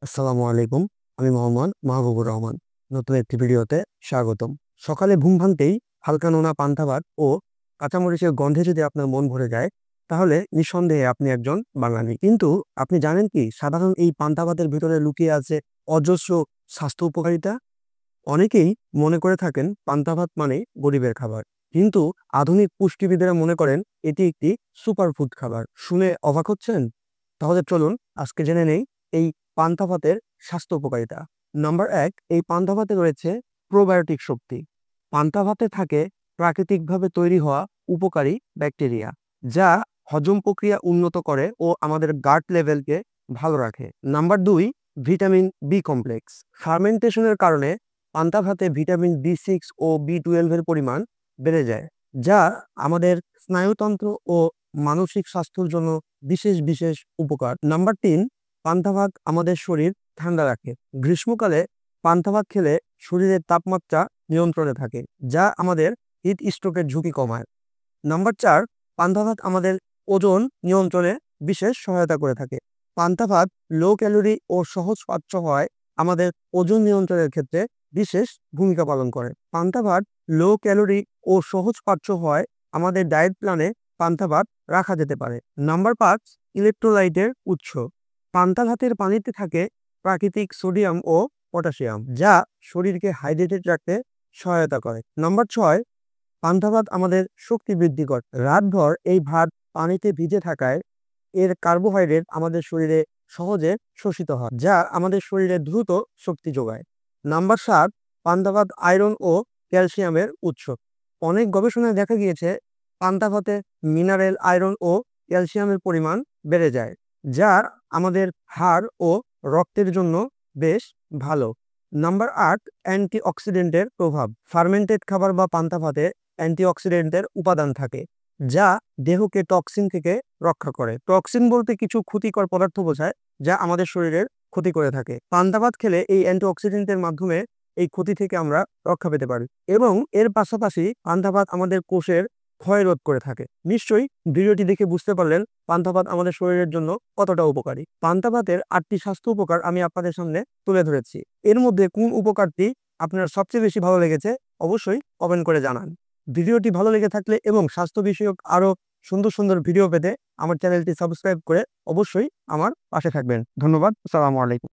আসসালামু আলাইকুম। আমি মোহাম্মদ মাহবুবুর রহমান। নতুন একটি ভিডিওতে স্বাগতম। সকালে ঘুম ভাঙতেই হালকা নোনা পান্তা ভাত ও কাঁচামরিচের গন্ধে যদি আপনার মন ভরে যায়, তাহলে নিঃসন্দেহে আপনি একজন বাঙালি। কিন্তু আপনি জানেন কি, সাধারণ এই পান্তা ভাতের ভিতরে লুকিয়ে আছে অজস্র স্বাস্থ্য উপকারিতা? অনেকেই মনে করে থাকেন পান্তা ভাত মানে গরিবের খাবার। কিন্তু আধুনিক পুষ্টিবিদেরা মনে করেন এটি একটি সুপারফুড খাবার। শুনে অবাক হচ্ছেন? তাহলে চলুন আজকে জেনে নেই এই পান্তা ভাতের স্বাস্থ্য উপকারিতা। নাম্বার ১, এই পান্তা ভাতে রয়েছে প্রোবায়োটিক শক্তি। পান্তা ভাতে থাকে প্রাকৃতিকভাবে তৈরি হওয়া উপকারী ব্যাকটেরিয়া, যা হজম প্রক্রিয়া উন্নত করে ও আমাদের গাট লেভেলকে ভালো রাখে। Number ২, vitamin B complex. ফার্মেন্টেশনের কারণে পান্তা ভাতে ভিটামিন বি6 ও বি12 এর পরিমাণ বেড়ে যায়, যা আমাদের স্নায়ুতন্ত্র ও মানসিক স্বাস্থ্যের জন্য বিশেষ উপকার। নাম্বার ৩, পান্তা ভাত আমাদের শরীর ঠান্ডা রাখে। গ্রীষ্মকালে পান্তা ভাত খেলে শরীরের তাপমাত্রা নিয়ন্ত্রণে থাকে, যা আমাদের হিট স্ট্রোকের ঝুঁকি কমায়। নাম্বার ৪, পান্তা ভাত আমাদের ওজন নিয়ন্ত্রণে বিশেষ সহায়তা করে থাকে। পান্তা ভাত লো ক্যালোরি ও সহজ পাচ্য হয় আমাদের ওজন নিয়ন্ত্রণের ক্ষেত্রে বিশেষ ভূমিকা পালন করে। পান্তা ভাত লো ক্যালোরি ও সহজ পাচ্য হয় আমাদের ডায়েট প্ল্যানে পান্তা ভাত রাখা যেতে পারে। নাম্বার ৫, ইলেকট্রোলাইটের উৎস। পান্তা ভাতের পানিতে থাকে প্রাকৃতিক সোডিয়াম ও পটাশিয়াম, যা শরীরকে হাইড্রেটেড রাখতে সহায়তা করে। নাম্বার ৬, পান্তা ভাত আমাদের শক্তি বৃদ্ধি করে। রাতভর এই ভাত পানিতে ভিজে থাকায় এর কার্বোহাইড্রেট আমাদের শরীরে সহজে শোষিত হয়, যা আমাদের শরীরে দ্রুত শক্তি যোগায়। নাম্বার ৭, পান্তা ভাত আয়রন ও ক্যালসিয়ামের উৎস। অনেক গবেষণায় দেখা গিয়েছে পান্তা ভাতে মিনারেল আয়রন ও ক্যালসিয়ামের পরিমাণ বেড়ে যায়, যা আমাদের হাড় ও রক্তের জন্য বেশ ভালো। নাম্বার ৮, অ্যান্টিঅক্সিডেন্টের প্রভাব। ফার্মেন্টেড খাবার বা পান্তা ভাতে অ্যান্টিঅক্সিডেন্টের উপাদান থাকে, যা দেহকে টক্সিন থেকে রক্ষা করে। টক্সিন বলতে কিছু ক্ষতিকর পদার্থ বোঝায়, যা আমাদের শরীরের ক্ষতি করে থাকে। পান্তা ভাত খেলে এই অ্যান্টিঅক্সিডেন্টের মাধ্যমে এই ক্ষতি থেকে আমরা রক্ষা পেতে পারি। এবং এর পাশাপাশি পান্তা ভাত আমাদের কোষের ক্ষয় রোধ করে থাকে। নিশ্চয়ই ভিডিওটি দেখে বুঝতে পারলেন পান্তা ভাত আমাদের শরীরের জন্য কতটা উপকারী। পান্তা ভাতের ৮টি স্বাস্থ্য উপকার আমি আপনাদের সামনে তুলে ধরেছি। এর মধ্যে কোন উপকারটি আপনার সবচেয়ে বেশি ভালো লেগেছে অবশ্যই কমেন্ট করে জানান। ভিডিওটি ভালো লেগে থাকলে এবং স্বাস্থ্য বিষয়ক আরো সুন্দর ভিডিও পেতে আমার চ্যানেলটি সাবস্ক্রাইব করে অবশ্যই আমার পাশে থাকবেন। ধন্যবাদ। আসসালামু আলাইকুম।